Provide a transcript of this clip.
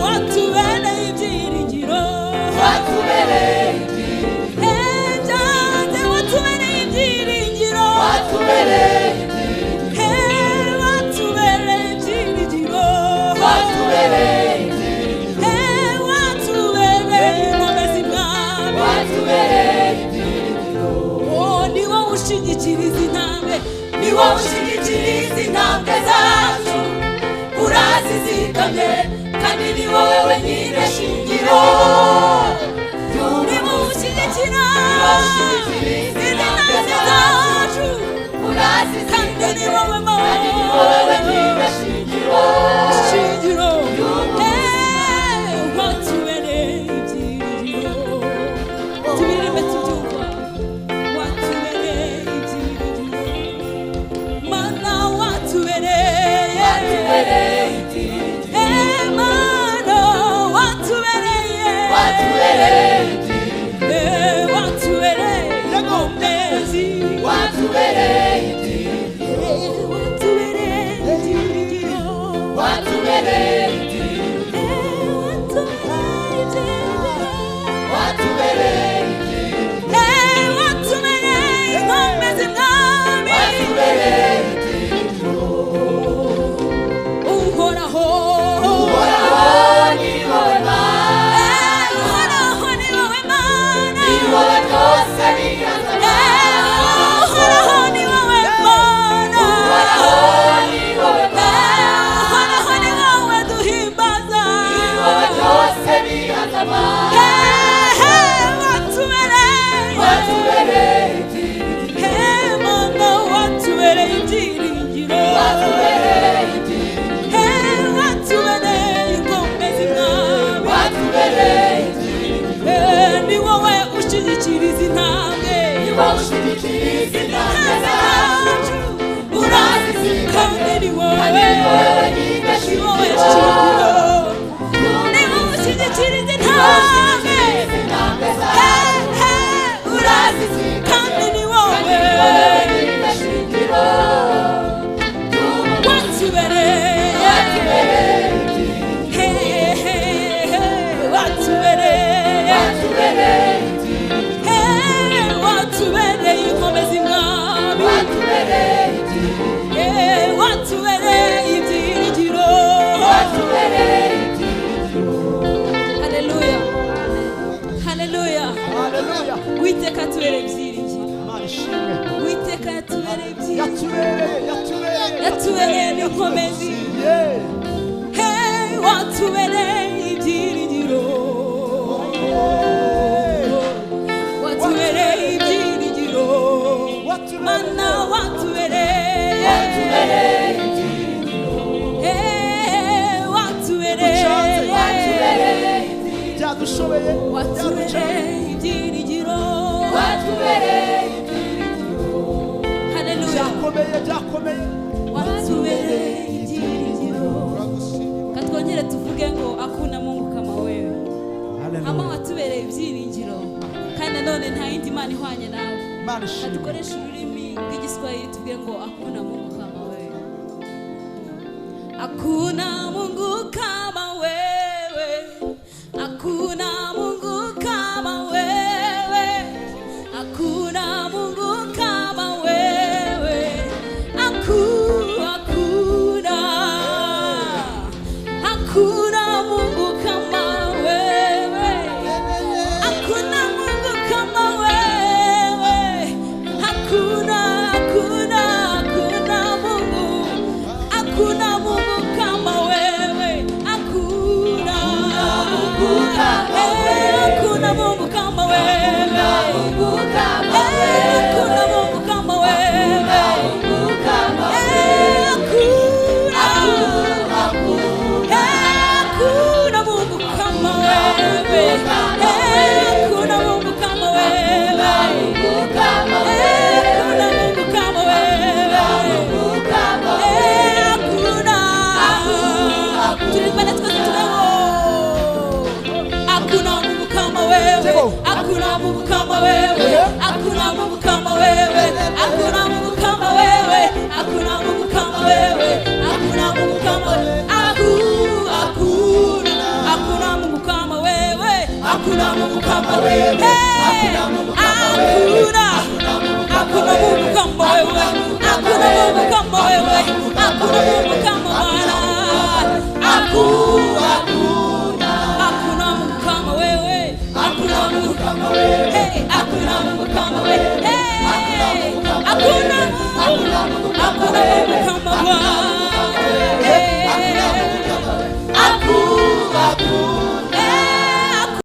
watubereye ibyiringiro watubereye byanze watubereye ibyiringiro watubereye watubereye ibyiringiro watubereye watubereye inkomezi bwawe watubereye ni wowe ushigikiriza intambwe ni wowe ushigikiriza intambwe zacu urazi zikamye kandi ni wowe wenyine shingiro ni wowe ushyigikira intambwe zacu urazi kandi ni wowe wenyine shingiro watubereye ibyiringiro tubiririmbe tubyumva watubereye ibyiringiro mana watubereye mana watubereye watubereye inkomezi watubereye ibyiringiro watubereye watubereye inkomezi mwami uhoraho ni wowe mana uhoraho ni wowe mana ni wowe byose bihaza uhoraho ni wowe mana ni wowe mana uhoraho ni wowe duhimbaza ni wowe byose bihaza watubereye mana watubereye ibyiringiro watubereye inkomezi mwami ni wowe ushyigikiriza intambwe ushigikiriza intambwe zacu urazi kandi ni wowe wenyine shingiro ni wowe ushyigikiriza intambwe urazi kandi ni wowe watubereye inkomezi mwami watubereye ibyiringiro haleluya haleluya witeka tubereye ibyiringiro witeka yatubereye ibyiringiro yatubereye n'inkomezi watubereye ibyiringiro watubereye ibyiringiro mana watubereye watubereye ibyiringiro haleluya watubereye ibyiringiro katwongere tuvuge ngo akuna Mungu kama wewe ama watubereye ibyiringiro kandi none nta yindi mana ihwanye nawe dukoresha ururimi rw'igiswahili tuvuge ngo akuna Mungu kama wewe akuna Mungu kama wewe akuna Mungu kama wewe akuna Mungu kama wewe hakuna Mungu kama wewe hakuna Mungu kama wewe hakuna Mungu hakuna Mungu kama wewe hakuna Mungu kama wewe Hakuna Mungu kama wewe, hakuna Mungu kama wewe, hakuna Mungu kama wewe, hakuna Mungu kama wewe, hakuna Mungu kama wewe, hakuna hakuna Mungu kama wewe, hakuna Mungu kama wewe, hakuna Mungu kama wewe, hakuna Mungu kama wewe, hakuna Mungu kama Bwana.